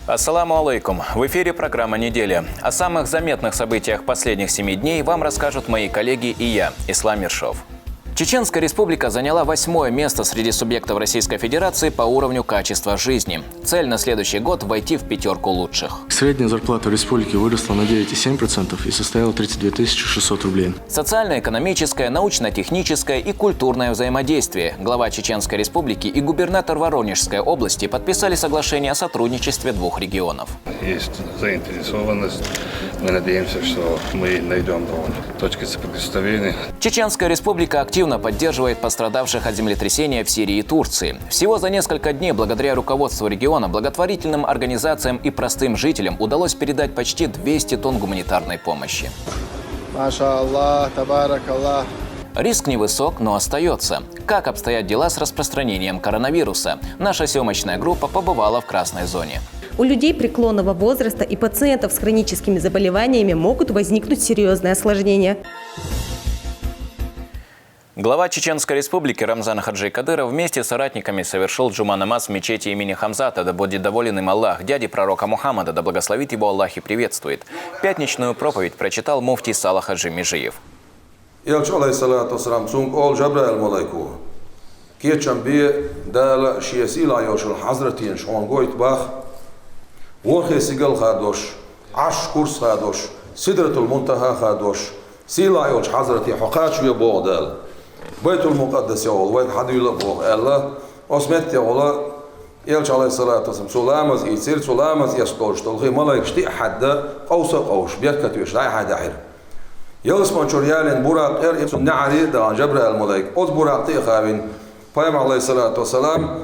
Ассаламу алейкум. В эфире программа «Неделя». О самых заметных событиях последних 7 дней вам расскажут мои коллеги и я, Ислам Ершов. Чеченская республика заняла 8-е место среди субъектов Российской Федерации по уровню качества жизни. Цель на следующий год – войти в 5 лучших. Средняя зарплата в республике выросла на 9,7% и составила 32 600 рублей. Социально-экономическое, научно-техническое и культурное взаимодействие. Глава Чеченской республики и губернатор Воронежской области подписали соглашение о сотрудничестве двух регионов. Есть заинтересованность. Мы надеемся, что мы найдем точки соприкосновения. Чеченская республика активно поддерживает пострадавших от землетрясения в Сирии и Турции. Всего за несколько дней благодаря руководству региона, благотворительным организациям и простым жителям удалось передать почти 200 тонн гуманитарной помощи. Машаллах, табаракаллах. Риск невысок, но остается. Как обстоят дела с распространением коронавируса? Наша съемочная группа побывала в красной зоне. У людей преклонного возраста и пациентов с хроническими заболеваниями могут возникнуть серьезные осложнения. Глава Чеченской республики Рамзан Хаджи Кадыров вместе с соратниками совершил джума-намаз в мечети имени Хамзата, да будет доволен им Аллах, дяди пророка Мухаммада, да благословит его Аллах и приветствует. Пятничную проповедь прочитал муфтий Салах Хаджи Межиев. بيت المقدس يقول وين حد يلبوه الله أسمت يقول يلش عليه الصلاة والسلام سلامز يصير سلامز يسقوش تلقي ملاك شتي حدا أوسق أوش بيركت يشرع حدا حر يلس من شريالين براق إر نعري ده جبر الملاك أز براق تيخابين فيم عليه الصلاة والسلام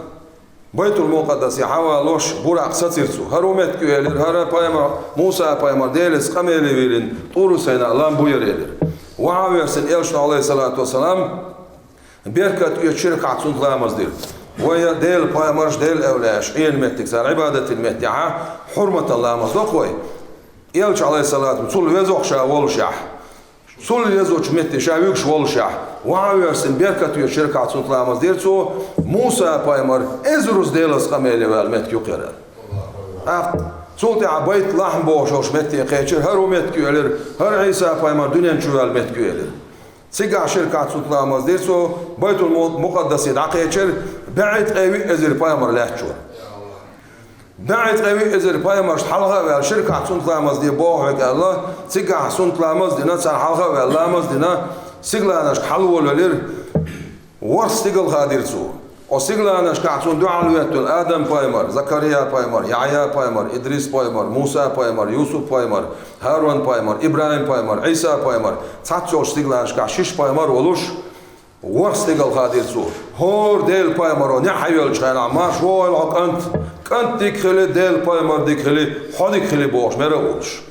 بيت المقدس يحاولوش براق ساتيرسو هرومت كيلر هرا فيم موسى فيم ديلس قميلي ويلين طول سنة لام بويريلر وعاويرسن يلش عليه الصلاة والسلام بيركت يشرك عطسون غامزدير ويا ديل بايمرش ديل أولاش إيه المتك زار عبادة المتعة حرمة الله مصدقوي يلش عليه الصلاة والسلام صل يزوق شا والشح صل يزوق مت شا يكش والشح وعاويرسن بيركت يشرك عطسون غامزدير سو موسى بايمر إزروس ديلس قميلي والمت يقرر صوتي عبيت لحم بوشوش مت يقيشر هرو مت كيولر هر عيسى بايمر دنيا شوال مت كيولر سيجا شركات صوتنا مزديرسو بيت المقدس يدعقيشر بعد قوي ازر بايمر لاتشور بعد قوي ازر بايمر حلقه شركات صوتنا مزدي بوحك الله سيجا صوتنا مزدينا سان حلقه والله مزدينا سيجلانش حلولر ورستيغل خاديرسو وسيجلانش كاتون دعالويتول آدم بايمر زكريا بايمر يعيا بايمر إدريس بايمر موسى بايمر يوسف بايمر هارون بايمر إبراهيم بايمر عيسى بايمر تاتشوش سيجلانش كاشيش بايمر ولوش ورستيغل خاديرسو هور ديل بايمر ونحيول شانا ماش وولعك كنت ديكخلي ديل بايمر ديكخلي حديكخلي بوش مرولش.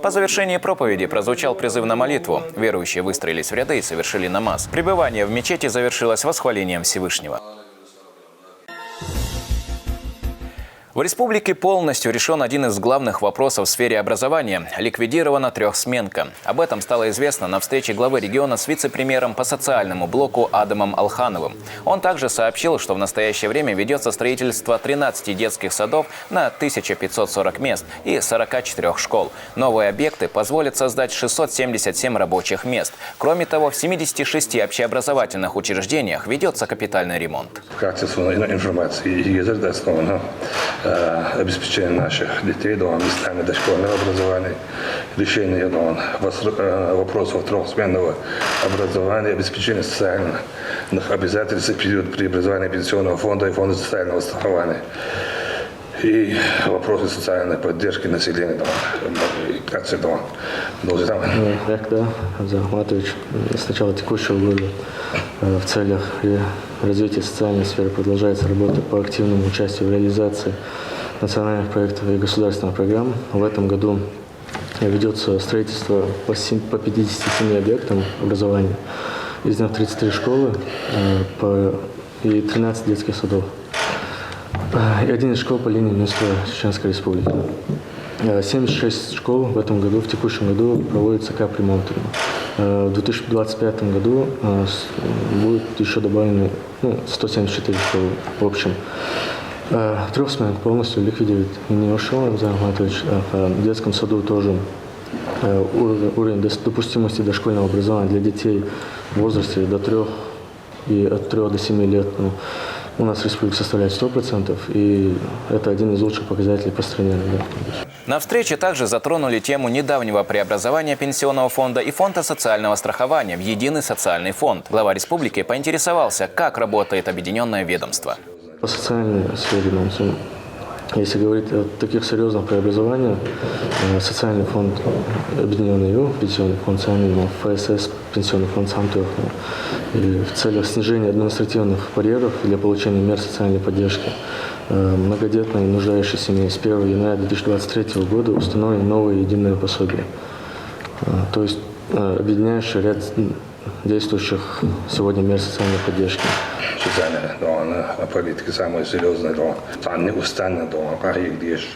По завершении проповеди прозвучал призыв на молитву. Верующие выстроились в ряды и совершили намаз. Пребывание в мечети завершилось восхвалением Всевышнего. В республике полностью решен один из главных вопросов в сфере образования – ликвидирована трехсменка. Об этом стало известно на встрече главы региона с вице-премьером по социальному блоку Адамом Алхановым. Он также сообщил, что в настоящее время ведется строительство 13 детских садов на 1540 мест и 44 школ. Новые объекты позволят создать 677 рабочих мест. Кроме того, в 76 общеобразовательных учреждениях ведется капитальный ремонт. Качественная информация и обеспечение наших детей местами дошкольного образования, решение вопросов трехсменного образования, обеспечение социальных обязательств в период преобразования пенсионного фонда и фонда социального страхования. И вопросы социальной поддержки населения. Как это Рекда Захматович с начала текущего года в целях развития социальной сферы продолжается работа по активному участию в реализации национальных проектов и государственных программ. В этом году ведется строительство по 57 объектам образования. Из них 33 школы и 13 детских садов. И один из школ по линии Минского Чеченской Республики. 76 школ в этом году, в текущем году, проводится капремонтом. В 2025 году будет еще добавлено 174 школы в общем. Трехсменок полностью ликвидирует Миниошо Рамзан Ахматович. В детском саду тоже уровень допустимости дошкольного образования для детей в возрасте до 3 и от 3 до 7 лет у нас в республике составляет 100%, и это один из лучших показателей по стране. На встрече также затронули тему недавнего преобразования пенсионного фонда и фонда социального страхования в единый социальный фонд. Глава республики поинтересовался, как работает объединенное ведомство. По социальной сфере, если говорить о таких серьезных преобразованиях, социальный фонд объединенный ЮР, пенсионный фонд Саминов, ФСС, пенсионный фонд Самтух, и в целях снижения административных барьеров для получения мер социальной поддержки многодетной и нуждающей семьи с 1 января 2023 года установлено новое единое пособие, то есть объединяющее ряд действующих сегодня мер социальной поддержки. Политики самые серьезные, неустанно, проигрыш,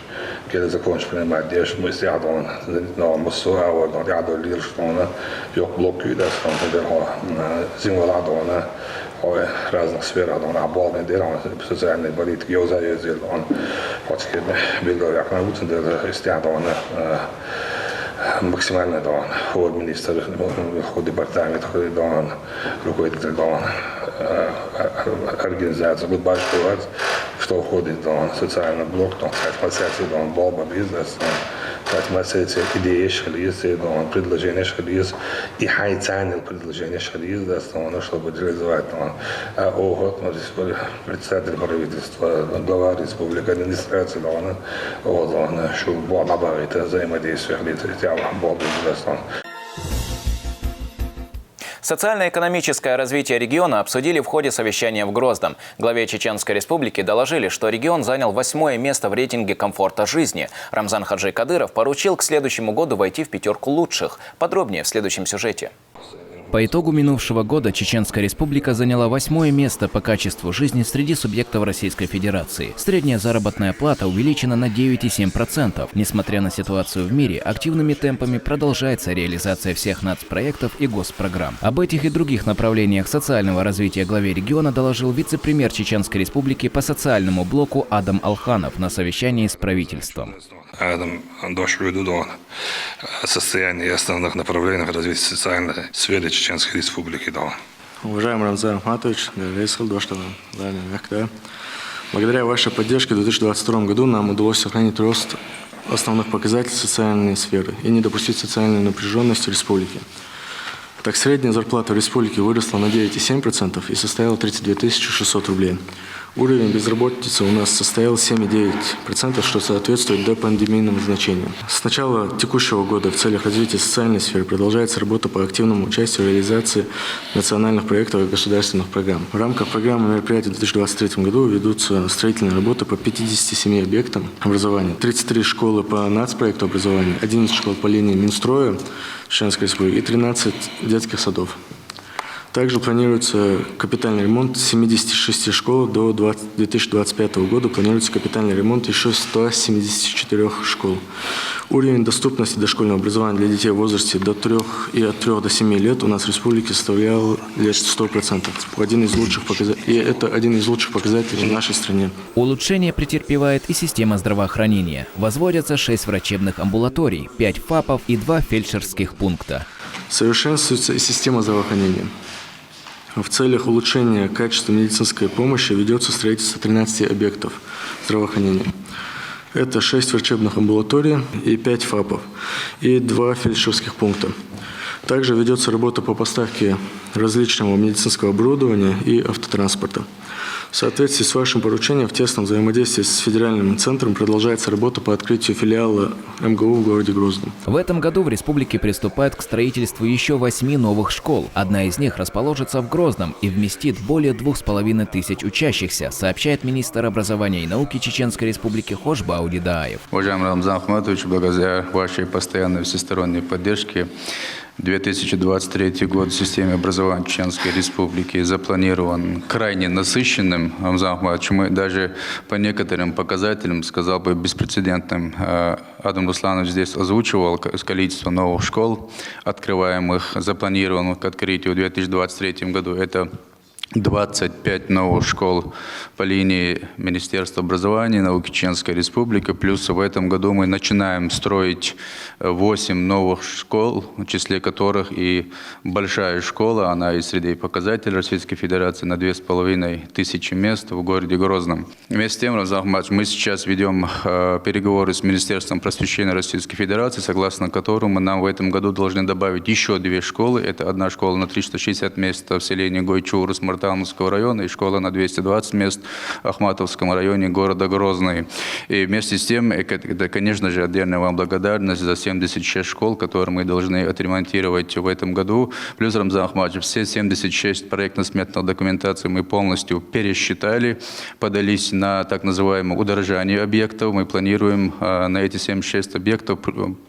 когда закончишь принимать деш, мы сядем на мусора, ряду лир, что она блокует, земля, в разных сферах, обалден делал социальной политики, я заездил, хоть Белгород, на улице, стянул максимально ход министр, ход департамент, руководитель организация, что входит в социальный блок, Болба бизнес, идеи шализ, предложения шализ и хайцанил предложения шализ, чтобы реализовать ОГОТ, председатель правительства, глава республики, администрации, чтобы добавить взаимодействие Болба бизнес. Социально-экономическое развитие региона обсудили в ходе совещания в Грозном. Главе Чеченской Республики доложили, что регион занял 8-е место в рейтинге комфорта жизни. Рамзан Хаджи Кадыров поручил к следующему году войти в 5 лучших. Подробнее в следующем сюжете. По итогу минувшего года Чеченская Республика заняла 8-е место по качеству жизни среди субъектов Российской Федерации. Средняя заработная плата увеличена на 9,7%. Несмотря на ситуацию в мире, активными темпами продолжается реализация всех нацпроектов и госпрограмм. Об этих и других направлениях социального развития главе региона доложил вице-премьер Чеченской Республики по социальному блоку Адам Алханов на совещании с правительством. Адам дошли до состояния основных направлений развития социальной сферы Чеченской Республики. Уважаемый Рамзан Ахматович, благодаря вашей поддержке в 2022 году нам удалось сохранить рост основных показателей социальной сферы и не допустить социальной напряженности в республике. Так, средняя зарплата в республике выросла на 9,7% и составила 32 600 рублей. Уровень безработицы у нас составил 7,9%, что соответствует допандемийному значению. С начала текущего года в целях развития социальной сферы продолжается работа по активному участию в реализации национальных проектов и государственных программ. В рамках программы мероприятий в 2023 году ведутся строительные работы по 57 объектам образования, 33 школы по нацпроекту образования, 11 школ по линии Минстроя Чеченской Республики и 13 детских садов. Также планируется капитальный ремонт 76 школ. До 2025 года планируется капитальный ремонт еще 174 школ. Уровень доступности дошкольного образования для детей в возрасте до 3 и от 3 до 7 лет у нас в республике составлял лишь 100%. И это один из лучших показателей в нашей стране. Улучшение претерпевает и система здравоохранения. Возводятся 6 врачебных амбулаторий, 5 ФАПов и 2 фельдшерских пункта. Совершенствуется и система здравоохранения. В целях улучшения качества медицинской помощи ведется строительство 13 объектов здравоохранения. Это 6 врачебных амбулаторий и 5 ФАПов и 2 фельдшерских пункта. Также ведется работа по поставке различного медицинского оборудования и автотранспорта. В соответствии с вашим поручением в тесном взаимодействии с федеральным центром продолжается работа по открытию филиала МГУ в городе Грозном. В этом году в республике приступают к строительству еще 8 новых школ. Одна из них расположится в Грозном и вместит более 2500 учащихся, сообщает министр образования и науки Чеченской Республики Хошбауди Дааев. Уважаемый Рамзан Ахматович, благодаря вашей постоянной всесторонней поддержке 2023 год в системе образования Чеченской Республики запланирован крайне насыщенным. Мы даже по некоторым показателям, сказал бы, беспрецедентным. Адам Русланович здесь озвучивал количество новых школ, открываемых, запланированных к открытию в 2023 году. Это 25 новых школ по линии Министерства образования и науки Чеченской Республики. Плюс в этом году мы начинаем строить 8 новых школ, в числе которых и большая школа, она из среды показателей Российской Федерации на 2500 мест в городе Грозном. Вместе с тем, Рамзан Ахматович, мы сейчас ведем переговоры с Министерством просвещения Российской Федерации, согласно которому нам в этом году должны добавить еще 2 школы. Это одна школа на 360 мест в селении Гойчур Мартановского района и школа на 220 мест в Ахматовском районе города Грозный. И вместе с тем, это, конечно же, отдельная вам благодарность за 76 школ, которые мы должны отремонтировать в этом году. Плюс, Рамзан Ахматович, все 76 проектно-сметных документаций мы полностью пересчитали, подались на так называемое удорожание объектов. Мы планируем на эти 76 объектов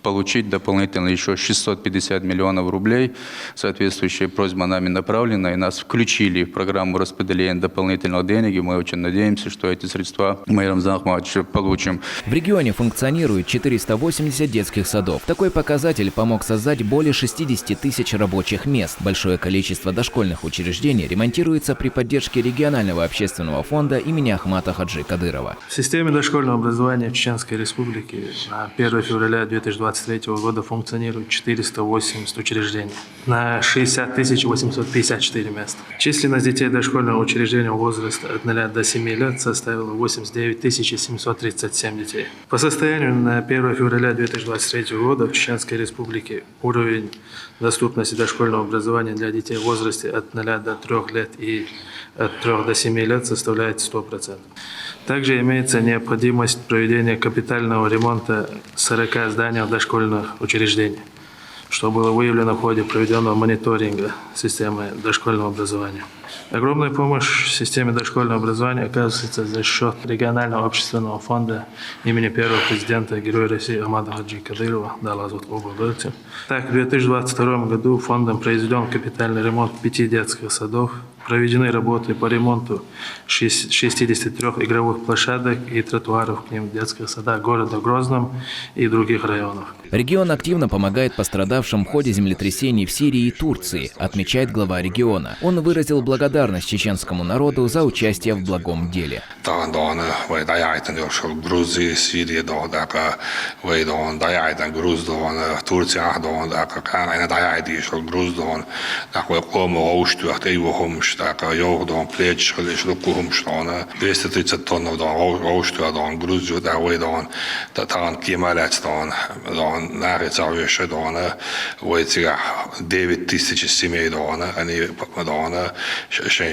получить дополнительно еще 650 миллионов рублей. Соответствующая просьба нами направлена, и нас включили в программу распределения дополнительных денег. Мы очень надеемся, что эти средства мы, Рамзан Ахматович, получим. В регионе функционирует 480 детских садов. Такой показатель помог создать более 60 тысяч рабочих мест. Большое количество дошкольных учреждений ремонтируется при поддержке регионального общественного фонда имени Ахмата Хаджи Кадырова. В системе дошкольного образования в Чеченской Республике на 1 февраля 2023 года функционирует 480 учреждений на 60 854 места. Численность детей дошкольного учреждения возраста от 0 до 7 лет составила 89 737 детей. По состоянию на 1 февраля 2023 года в Чеченской Республике уровень доступности дошкольного образования для детей в возрасте от 0 до 3 лет и от 3 до 7 лет составляет 100%. Также имеется необходимость проведения капитального ремонта 40 зданий дошкольных учреждений, что было выявлено в ходе проведенного мониторинга системы дошкольного образования. Огромная помощь в системе дошкольного образования оказывается за счет регионального общественного фонда имени первого президента Героя России Ахмата Хаджи Кадырова. Так, в 2022 году фондом произведен капитальный ремонт 5 детских садов, проведены работы по ремонту 63 игровых площадок и тротуаров к ним в детских садах города Грозном и других районах. Регион активно помогает пострадавшим в ходе землетрясений в Сирии и Турции, отмечает глава региона. Он выразил благодарность чеченскому народу за участие в благом деле. така йогдон плечхали шлукум штана 230 тонн дон оштадон Грузию да вейдон татан кемалатстон дон нарицавеше дон вейтига 9000 семей дон они дон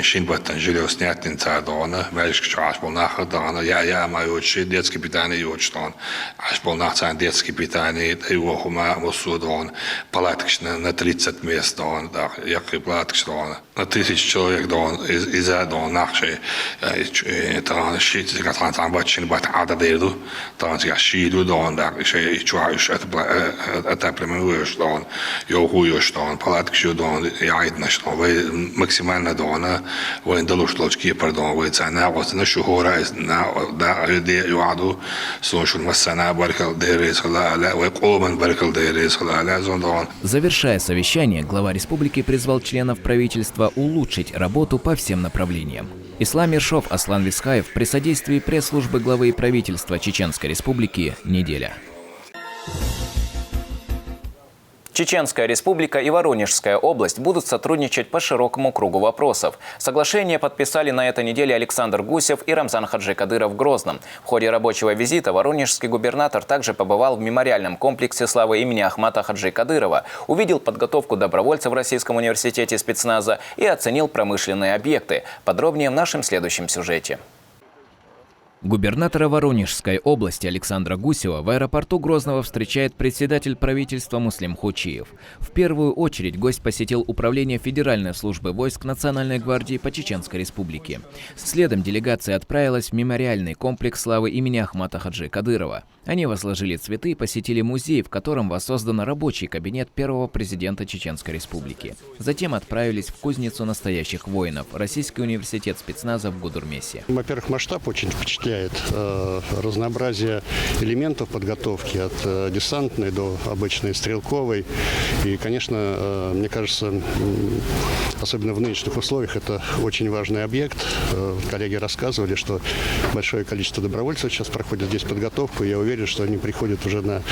шинбаттан жили снятин та дон мальчик час был нахер дон я мою детский питание ючтон аж был нахер детский питание его хума мусудон палаточно на 30 мест дон да я палаточно на 1000 человек дон из дон нахши это шит как там бачин бат ададеду там я шиду дон да шей чуаш это племёш дон я хуёш дон палаточно дон я идна что вы максимально дона вы долушлочки пардон вы цена вот на шухора на да где юаду слушал масана баркал дерес ла вы комен баркал дерес ла зондон. Завершая совещание, глава республики призвал членов правительства улучшить работу по всем направлениям. Ислам Ершов, Аслан Висхаев при содействии пресс-службы главы правительства Чеченской Республики «Неделя». Чеченская республика и Воронежская область будут сотрудничать по широкому кругу вопросов. Соглашение подписали на этой неделе Александр Гусев и Рамзан Хаджи Кадыров в Грозном. В ходе рабочего визита воронежский губернатор также побывал в мемориальном комплексе славы имени Ахмата Хаджи Кадырова, увидел подготовку добровольцев в Российском университете спецназа и оценил промышленные объекты. Подробнее в нашем следующем сюжете. Губернатора Воронежской области Александра Гусева в аэропорту Грозного встречает председатель правительства Муслим Хучиев. В первую очередь гость посетил управление Федеральной службы войск Национальной гвардии по Чеченской Республике. Следом делегация отправилась в мемориальный комплекс славы имени Ахмата Хаджи Кадырова. Они возложили цветы и посетили музей, в котором воссоздан рабочий кабинет первого президента Чеченской Республики. Затем отправились в кузницу настоящих воинов – Российский университет спецназа в Гудурмесе. Во-первых, масштаб очень впечатляет. Разнообразие элементов подготовки от десантной до обычной стрелковой. И, конечно, мне кажется, особенно в нынешних условиях, это очень важный объект. Коллеги рассказывали, что большое количество добровольцев сейчас проходит здесь подготовку. И я уверен, что они приходят уже на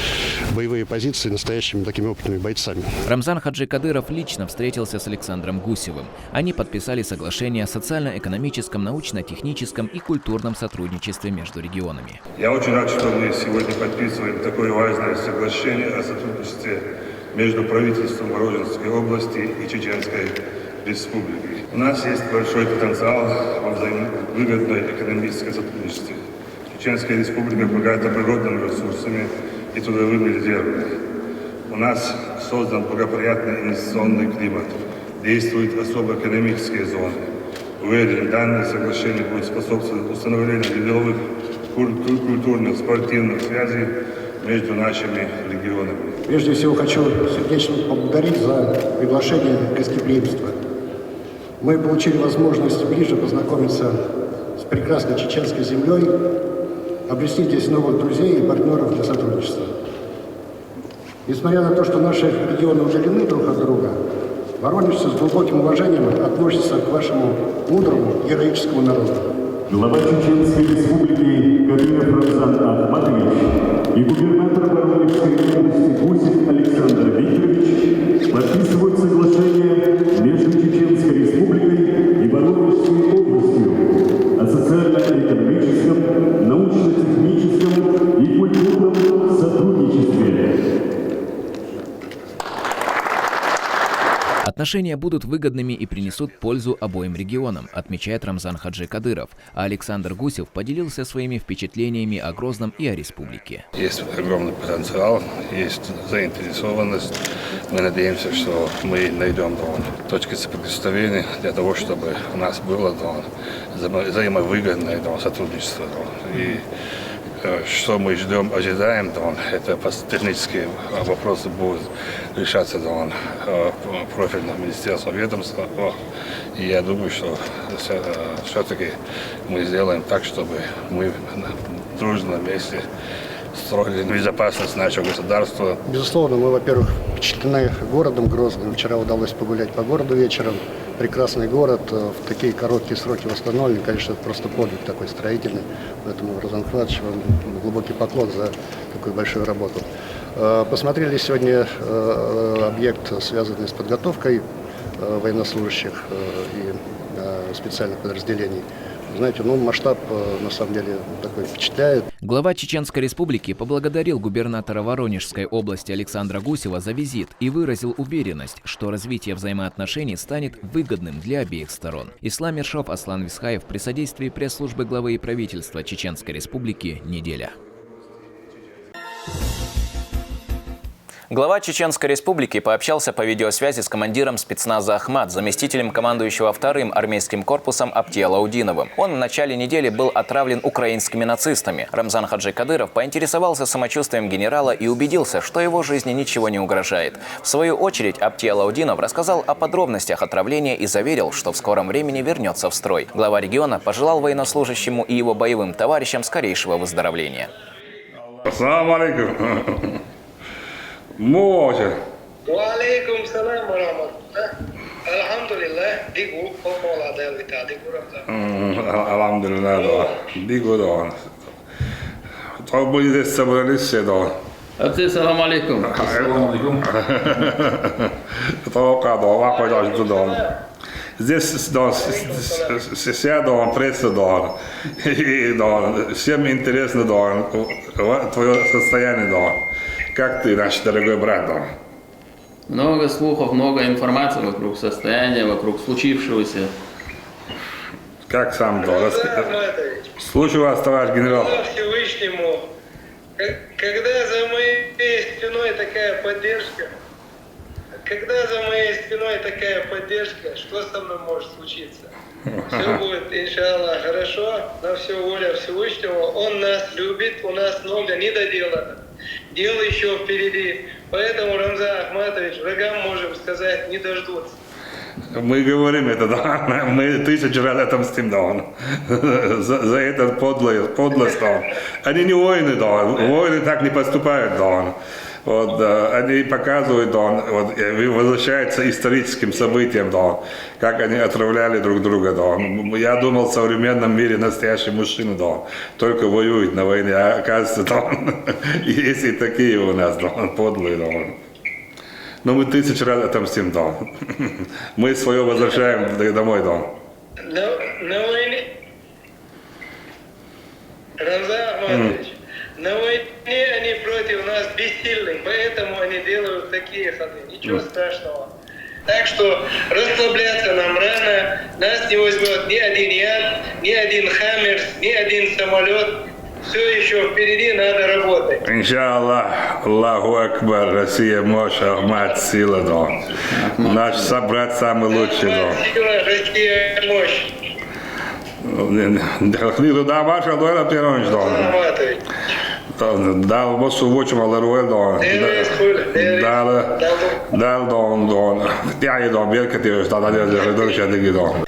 боевые позиции настоящими такими опытными бойцами. Рамзан Хаджи Кадыров лично встретился с Александром Гусевым. Они подписали соглашение о социально-экономическом, научно-техническом и культурном сотрудничестве между регионами. Я очень рад, что мы сегодня подписываем такое важное соглашение о сотрудничестве между правительством Воронежской области и Чеченской Республики. У нас есть большой потенциал во взаимовыгодной экономической сотрудничестве. Чеченская Республика богата природными ресурсами и трудовыми резервами. У нас создан благоприятный инвестиционный климат. Действуют особо экономические зоны. Уверен, данное соглашение будет способствовать установлению деловых, культурных, спортивных связей между нашими регионами. Прежде всего хочу сердечно поблагодарить за приглашение гостеприимства. Мы получили возможность ближе познакомиться с прекрасной чеченской землей, обрести здесь новых друзей и партнеров для сотрудничества. Несмотря на то, что наши регионы удалены друг от друга, воронежцы с глубоким уважением относятся к вашему мудрому, героическому народу. Глава Чеченской Республики Кадыров Рамзан Ахматович и губернатор Воронежской области Гусев Александр Викторович подписывают соглашение между Чеченской Республикой и Воронежской областью о социально-экономическом, научно-техническом и культурном сотрудничестве. Отношения будут выгодными и принесут пользу обоим регионам, отмечает Рамзан Хаджи Кадыров, а Александр Гусев поделился своими впечатлениями о Грозном и о республике. Есть огромный потенциал, есть заинтересованность. Мы надеемся, что мы найдем точки соприкосновения для того, чтобы у нас было взаимовыгодное сотрудничество. И что мы ожидаем, это технические вопросы будут решаться профильным министерством, ведомством. И я думаю, что все-таки мы сделаем так, чтобы мы дружно вместе строили безопасность нашего государства. Безусловно, мы, во-первых, впечатлены городом Грозным. Вчера удалось погулять по городу вечером. Прекрасный город, в такие короткие сроки восстановлен. Конечно, это просто подвиг такой строительный. Поэтому, Рамзан Ахматович, вам глубокий поклон за такую большую работу. Посмотрели сегодня объект, связанный с подготовкой военнослужащих и специальных подразделений. Знаете, масштаб на самом деле такой впечатляет. Глава Чеченской Республики поблагодарил губернатора Воронежской области Александра Гусева за визит и выразил уверенность, что развитие взаимоотношений станет выгодным для обеих сторон. Ислам Ершов, Аслан Висхаев при содействии пресс-службы главы и правительства Чеченской Республики «Неделя». Глава Чеченской Республики пообщался по видеосвязи с командиром спецназа «Ахмат», заместителем командующего 2-м армейским корпусом Аптиалаудиновым. Он в начале недели был отравлен украинскими нацистами. Рамзан Хаджи Кадыров поинтересовался самочувствием генерала и убедился, что его жизни ничего не угрожает. В свою очередь Аптиалаудинов рассказал о подробностях отравления и заверил, что в скором времени вернется в строй. Глава региона пожелал военнослужащему и его боевым товарищам скорейшего выздоровления. Ассаламу алейкум. Може. Валейкум салам ва рахматуллах. Alhamdulillah, digu popola delvita, digu Рамзан. Alhamdulillah, digu da. То будет собрались все да. Ассаламу алейкум. То когда вако даже туда. Здесь сяду председатель. И всем интересно твое состояние. Как ты, наш дорогой брат? Много слухов, много информации вокруг состояния, вокруг случившегося. Как сам Слушаю вас, товарищ генерал. Всевышнему, когда за моей спиной такая поддержка, когда за моей спиной такая поддержка, что со мной может случиться? Все будет, иншаллах, хорошо, на все воля Всевышнего. Он нас любит, у нас много недоделано. Дело еще впереди. Поэтому, Рамзан Ахматович, врагам можем сказать, не дождутся. Мы говорим это, да, мы 1000 раз отомстим, да, за этот подлость, да. Они не воины, да, воины так не поступают, да. Вот, они показывают, да, вот, возвращаются к историческим событиям, да, как они отравляли друг друга, да. Я думал, в современном мире настоящий мужчина, да, только воюет на войне, а оказывается, да, есть и такие у нас, да, подлые, да. Но мы 1000 раз отомстим, да. Мы свое возвращаем домой, да. На войне, Рамзан Ахматович, на войне они против нас бессильны, поэтому они делают такие ходы. Ничего страшного. Так что расслабляться нам рано, нас не возьмет ни один яд, ни один хаммерс, ни один самолет. Все еще впереди, надо работать. Иншаллах, Аллаху Акбар, Россия, мощь, Ахмад, сила, да. Наш собрат самый лучший, да. Сила, Россия, мощь. Да, ваша доля первым, да. Да, вот сувочим аларуэл, да. Я иду, беркати, что надо делать,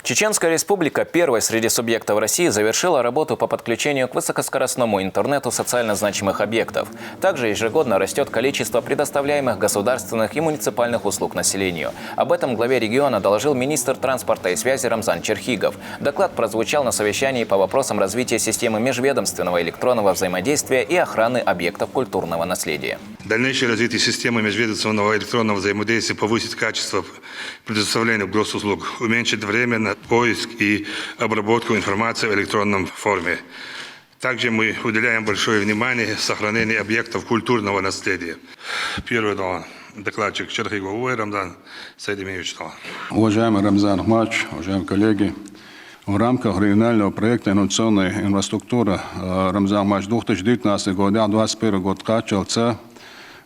Чеченская республика, первой среди субъектов России, завершила работу по подключению к высокоскоростному интернету социально значимых объектов. Также ежегодно растет количество предоставляемых государственных и муниципальных услуг населению. Об этом главе региона доложил министр транспорта и связи Рамзан Черхигов. Доклад прозвучал на совещании по вопросам развития системы межведомственного электронного взаимодействия и охраны объектов культурного наследия. Дальнейшее развитие системы межведомственного электронного взаимодействия повысит качество предоставления госуслуг, уменьшит время на поиск и обработку информации в электронном форме. Также мы уделяем большое внимание сохранению объектов культурного наследия. Первый докладчик Черхигов Рамзан Сайдемирович. Уважаемый Рамзан Ахматович, уважаемые коллеги, в рамках регионального проекта «Инновационная инфраструктура» Рамзан Ахматович 2019 год, 2021 год качался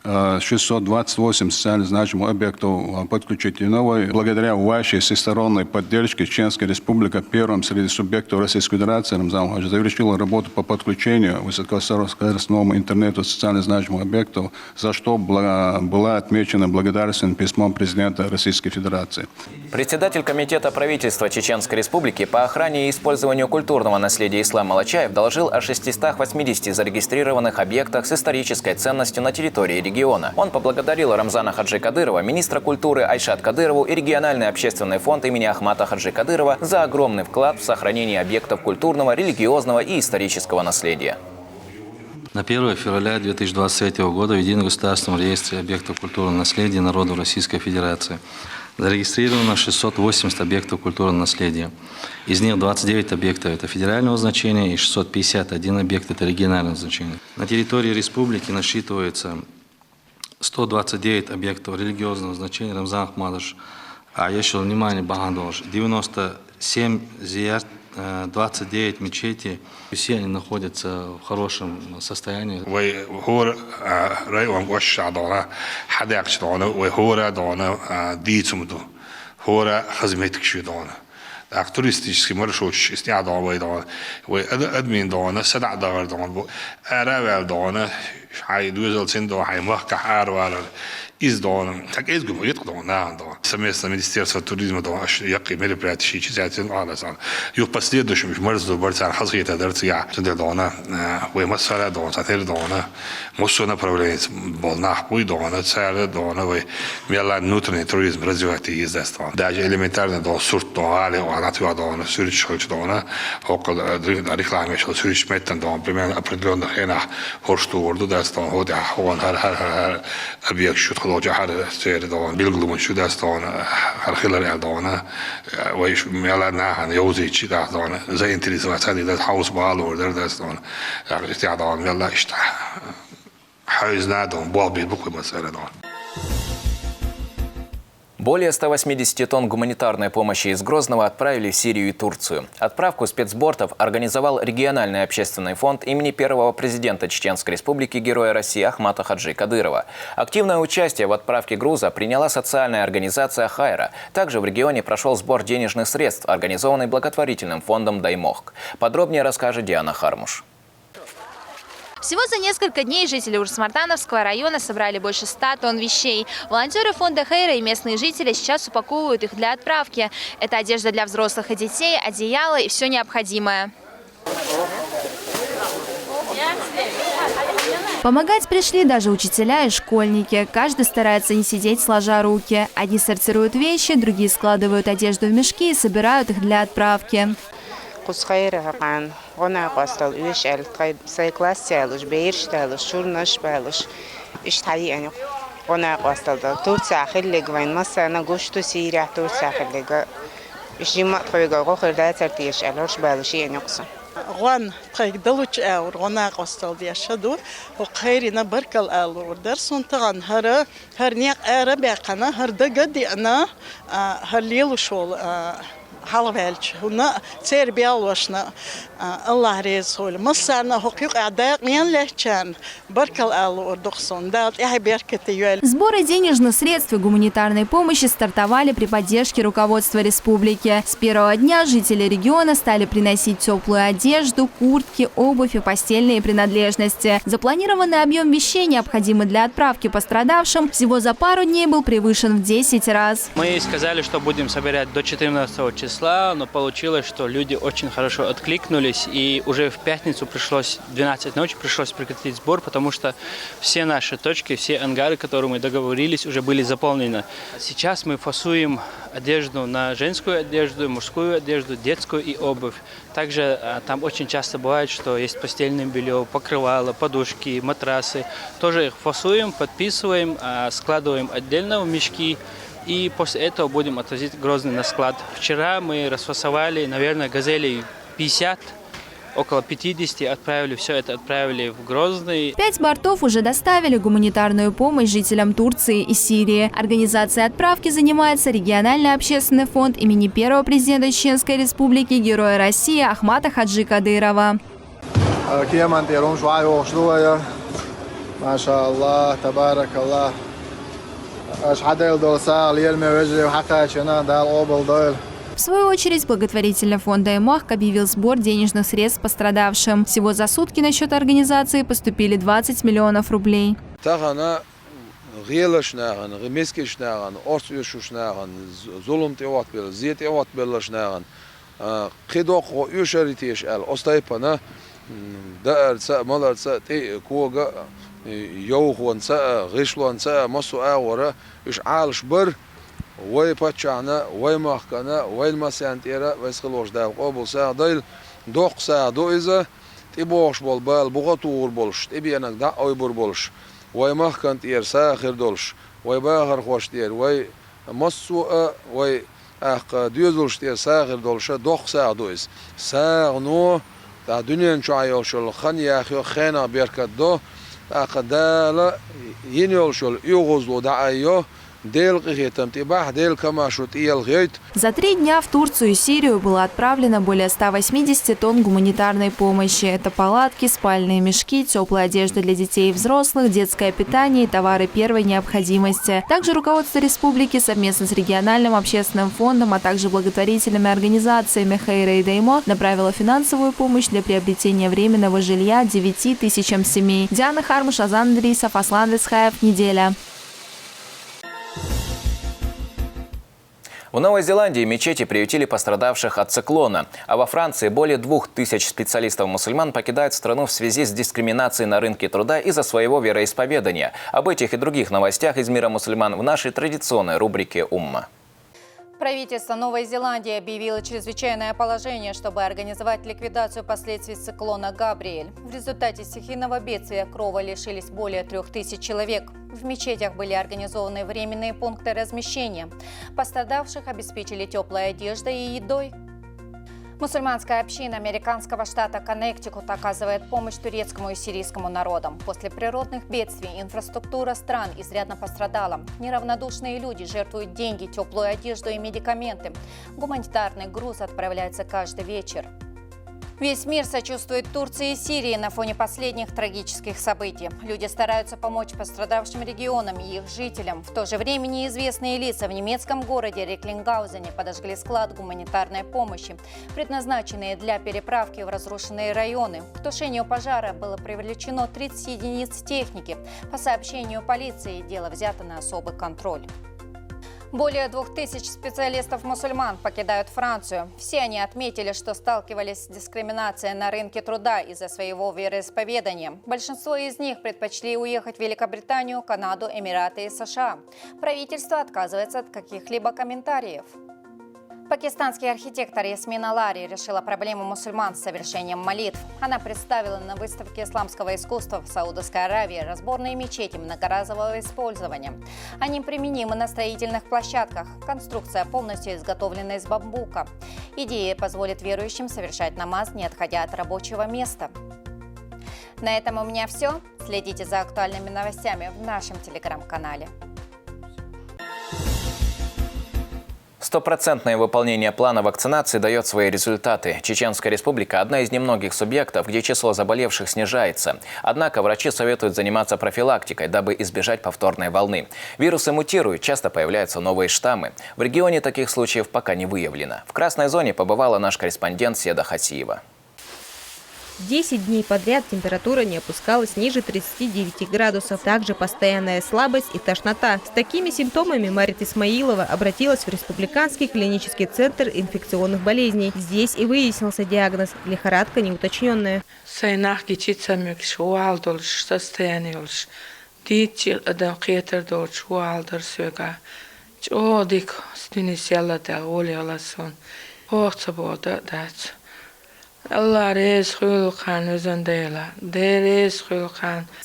628 социально значимых объектов подключить. И новой, благодаря вашей всесторонней поддержке, Чеченская республика первым среди субъектов Российской Федерации завершила работу по подключению высокоскоростному интернету социально значимых объектов, за что была отмечена благодарственным письмом президента Российской Федерации. Председатель комитета правительства Чеченской республики по охране и использованию культурного наследия Ислам Малачаев доложил о 680 зарегистрированных объектах с исторической ценностью на территории региона. Он поблагодарил Рамзана Хаджи Кадырова, министра культуры Айшат Кадырову и региональный общественный фонд имени Ахмата Хаджи Кадырова за огромный вклад в сохранение объектов культурного, религиозного и исторического наследия. На 1 февраля 2023 года в Едином государственном реестре объектов культурного наследия народов Российской Федерации зарегистрировано 680 объектов культурного наследия. Из них 29 объектов – это федерального значения и 651 объект – это регионального значения. На территории республики насчитывается 129 объектов религиозного значения, Рамзан Ахматович, а еще внимание, Багандош, 97 зиярт, 29 мечетей, все они находятся в хорошем состоянии. туристический маршрут снял дома, админ дома, сада дома, арабел дома, хай дуэзал синдо, хай махка арвал, из дома, так из гумит дома, совместно Министерство туризма дома, яки мероприятия, чизятин, аласан. И в последующем маршрут барсан хазгита дарция, сюда дома, вы массара дома, сатер дома, муссу направление, болнах пуй дома, царь дома, вы мелан внутренний туризм развивать и ездить. Даже элементарно до сурт дома, натура сюрич дома, около рекламе, что сюрич метан дома, примерно определенных энах, хоршту орду дастон, хода, он хар объект шут холоджа хар сер дома, билглумун шудастон, хархилар дома, вайш мелана يوزي شيء دون زي انتريزوات هذه ده حوس بالو ده دون استعداد يلا اشتح حيزنا دون بابي بكو مسألة دون. Более 180 тонн гуманитарной помощи из Грозного отправили в Сирию и Турцию. Отправку спецбортов организовал региональный общественный фонд имени первого президента Чеченской Республики Героя России Ахмата Хаджи Кадырова. Активное участие в отправке груза приняла социальная организация «Хайра». Также в регионе прошел сбор денежных средств, организованный благотворительным фондом «Даймох». Подробнее расскажет Диана Хармуш. Всего за несколько дней жители Урус-Мартановского района собрали больше 100 тонн вещей. Волонтеры фонда «Хайра» и местные жители сейчас упаковывают их для отправки. Это одежда для взрослых и детей, одеяло и все необходимое. Помогать пришли даже учителя и школьники. Каждый старается не сидеть сложа руки. Одни сортируют вещи, другие складывают одежду в мешки и собирают их для отправки. غوان قيدلوش أور غنا قصل دي شدور وخيرنا بركل أور درسون تغن هر نيق بقنا هر دقدي أنا هر ليلو شول حلوالش هنا سير بيالوشنا الله رزقه مصرنا حقوق أعداء مين لهشان بركل أور دخسون دات إيه بركة يوال. Сборы денежных средств и гуманитарной помощи стартовали при поддержке руководства республики. С первого дня жители региона стали приносить теплую одежду, куртки, обувь и постельные принадлежности. Запланированный объем вещей, необходимый для отправки пострадавшим, всего за пару дней был превышен в 10 раз. Мы сказали, что будем собирать до 14 числа, но получилось, что люди очень хорошо откликнулись, и уже в пятницу 12 ночи пришлось прекратить сбор, потому что все наши точки, все ангары, которые мы договорились, уже были заполнены. Сейчас мы фасуем одежду на женскую одежду, мужскую одежду, детскую и обувь. Также там очень часто бывает, что есть постельное белье, покрывало, подушки, матрасы. Тоже их фасуем, подписываем, складываем отдельно в мешки. И после этого будем отвозить Грозный на склад. Вчера мы расфасовали, наверное, газелей 50, около 50 отправили, все это отправили в Грозный. 5 бортов уже доставили гуманитарную помощь жителям Турции и Сирии. Организацией отправки занимается региональный общественный фонд имени первого президента Чеченской Республики Героя России Ахмата Хаджи Кадырова. В свою очередь, благотворительный фонд «Даймох» объявил сбор денежных средств пострадавшим. Всего за сутки на счет организации поступили 20 миллионов рублей. وي باتشانا وي مخكنا وي المسانتيرا ويسخلوش داو قبل ساعة دايل دوق ساعة دو إذا تبوش بول بال بغطور بولش تبينك دا أي بور بولش وي مخكن تير ساخر دولش وي باخر خوش تير وي مسوء وي أخ ديوزولش تير ساخر دولش دوق ساعة دو إذا ساعة نو تا دنيا نشايوش الخن ياخيو خينا بيركت دو أخ دالا ينيولشول يوغوزلو دا أيو. За 3 дня в Турцию и Сирию было отправлено более 180 тонн гуманитарной помощи. Это палатки, спальные мешки, теплая одежда для детей и взрослых, детское питание и товары первой необходимости. Также руководство республики совместно с региональным общественным фондом, а также благотворительными организациями «Хайра» и «Даймох» направило финансовую помощь для приобретения временного жилья 9 тысячам семей. Диана Хармуш, Азан Андрисов, Аслан Лисхаев. Неделя. В Новой Зеландии мечети приютили пострадавших от циклона, а во Франции более 2000 специалистов-мусульман покидают страну в связи с дискриминацией на рынке труда из-за своего вероисповедания. Об этих и других новостях из мира мусульман в нашей традиционной рубрике «Умма». Правительство Новой Зеландии объявило чрезвычайное положение, чтобы организовать ликвидацию последствий циклона Габриэль. В результате стихийного бедствия крова лишились более 3000 человек. В мечетях были организованы временные пункты размещения. Пострадавших обеспечили теплой одеждой и едой. Мусульманская община американского штата Коннектикут оказывает помощь турецкому и сирийскому народам. После природных бедствий инфраструктура стран изрядно пострадала. Неравнодушные люди жертвуют деньги, теплую одежду и медикаменты. Гуманитарный груз отправляется каждый вечер. Весь мир сочувствует Турции и Сирии на фоне последних трагических событий. Люди стараются помочь пострадавшим регионам и их жителям. В то же время неизвестные лица в немецком городе Реклингаузене подожгли склад гуманитарной помощи, предназначенный для переправки в разрушенные районы. К тушению пожара было привлечено 30 единиц техники. По сообщению полиции, дело взято на особый контроль. Более 2000 специалистов-мусульман покидают Францию. Все они отметили, что сталкивались с дискриминацией на рынке труда из-за своего вероисповедания. Большинство из них предпочли уехать в Великобританию, Канаду, Эмираты и США. Правительство отказывается от каких-либо комментариев. Пакистанский архитектор Ясмин Алари решила проблему мусульман с совершением молитв. Она представила на выставке исламского искусства в Саудовской Аравии разборные мечети многоразового использования. Они применимы на строительных площадках. Конструкция полностью изготовлена из бамбука. Идея позволит верующим совершать намаз, не отходя от рабочего места. На этом у меня все. Следите за актуальными новостями в нашем телеграм-канале. Стопроцентное выполнение плана вакцинации дает свои результаты. Чеченская республика – одна из немногих субъектов, где число заболевших снижается. Однако врачи советуют заниматься профилактикой, дабы избежать повторной волны. Вирусы мутируют, часто появляются новые штаммы. В регионе таких случаев пока не выявлено. В красной зоне побывала наш корреспондент Седа Хасиева. 10 дней подряд температура не опускалась ниже 39 градусов. Также постоянная слабость и тошнота. С такими симптомами Марит Исмаилова обратилась в Республиканский клинический центр инфекционных болезней. Здесь и выяснился диагноз – лихорадка неуточненная. С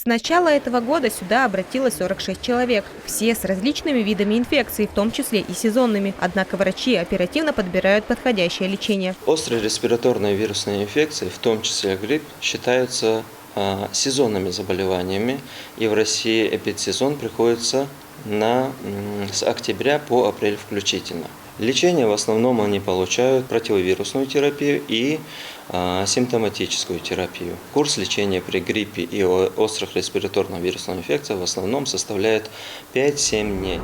начала этого года сюда обратилось 46 человек. Все с различными видами инфекций, в том числе и сезонными. Однако врачи оперативно подбирают подходящее лечение. Острые респираторные вирусные инфекции, в том числе грипп, считаются сезонными заболеваниями. И в России эпидсезон приходится с октября по апрель включительно. Лечение в основном они получают противовирусную терапию и симптоматическую терапию. Курс лечения при гриппе и острых респираторно-вирусных инфекциях в основном составляет 5-7 дней.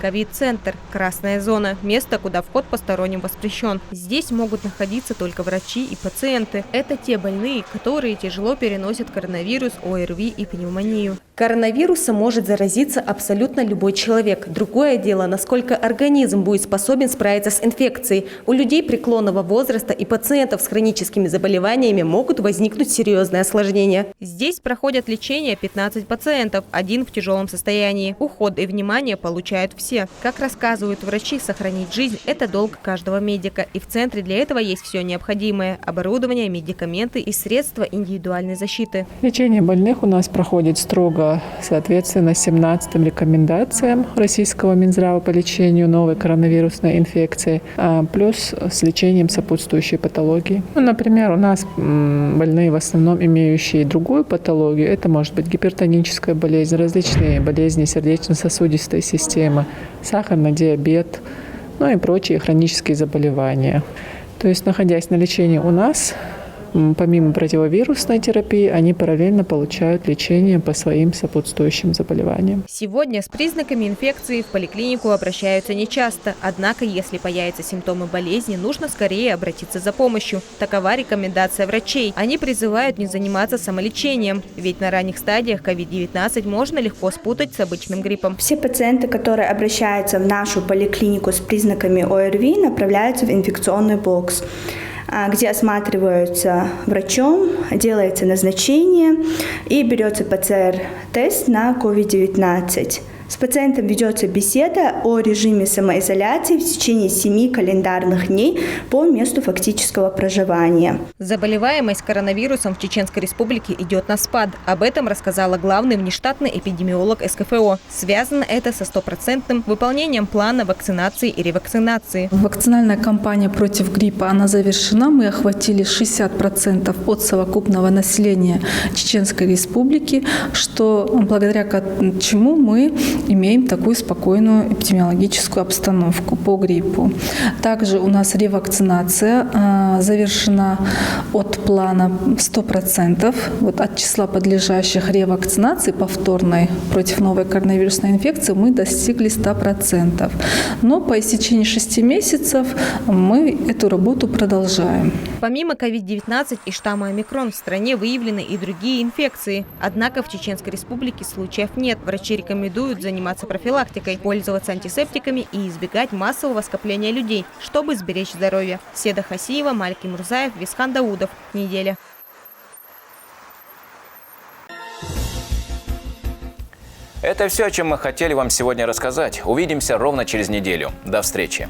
Ковид-центр – красная зона, место, куда вход посторонним воспрещен. Здесь могут находиться только врачи и пациенты. Это те больные, которые тяжело переносят коронавирус, ОРВИ и пневмонию. Коронавирусом может заразиться абсолютно любой человек. Другое дело, насколько организм будет способен справиться с инфекцией. У людей преклонного возраста и пациентов с хроническими заболеваниями могут возникнуть серьезные осложнения. Здесь проходят лечение 15 пациентов, 1 в тяжелом состоянии. Уход и внимание получают все. Как рассказывают врачи, сохранить жизнь – это долг каждого медика. И в центре для этого есть все необходимое – оборудование, медикаменты и средства индивидуальной защиты. Лечение больных у нас проходит строго, соответственно, 17-м рекомендациям Российского Минздрава по лечению новой коронавирусной инфекции, плюс с лечением сопутствующей патологии. Например, у нас больные в основном имеющие другую патологию. Это может быть гипертоническая болезнь, различные болезни сердечно-сосудистой системы, сахарный диабет, ну и прочие хронические заболевания. То есть, находясь на лечении у нас, помимо противовирусной терапии, они параллельно получают лечение по своим сопутствующим заболеваниям. Сегодня с признаками инфекции в поликлинику обращаются нечасто. Однако, если появятся симптомы болезни, нужно скорее обратиться за помощью. Такова рекомендация врачей. Они призывают не заниматься самолечением, ведь на ранних стадиях COVID-19 можно легко спутать с обычным гриппом. Все пациенты, которые обращаются в нашу поликлинику с признаками ОРВИ, направляются в инфекционный бокс, где осматриваются врачом, делается назначение и берется ПЦР-тест на COVID-19. С пациентом ведется беседа о режиме самоизоляции в течение 7 календарных дней по месту фактического проживания. Заболеваемость коронавирусом в Чеченской Республике идет на спад. Об этом рассказала главный внештатный эпидемиолог СКФО. Связано это со 100% выполнением плана вакцинации и ревакцинации. Вакцинальная кампания против гриппа, она завершена. Мы охватили 60% от совокупного населения Чеченской Республики, что благодаря чему мы имеем такую спокойную эпидемиологическую обстановку по гриппу. Также у нас ревакцинация завершена от плана 100%. Вот от числа подлежащих ревакцинации повторной против новой коронавирусной инфекции мы достигли 100%. Но по истечении 6 месяцев мы эту работу продолжаем. Помимо COVID-19 и штамма омикрон в стране выявлены и другие инфекции. Однако в Чеченской Республике случаев нет. Врачи рекомендуют заниматься профилактикой, пользоваться антисептиками и избегать массового скопления людей, чтобы сберечь здоровье. Седа Хасиева, Малики Мурзаев, Висхан Даудов. Неделя. Это все, о чем мы хотели вам сегодня рассказать. Увидимся ровно через неделю. До встречи.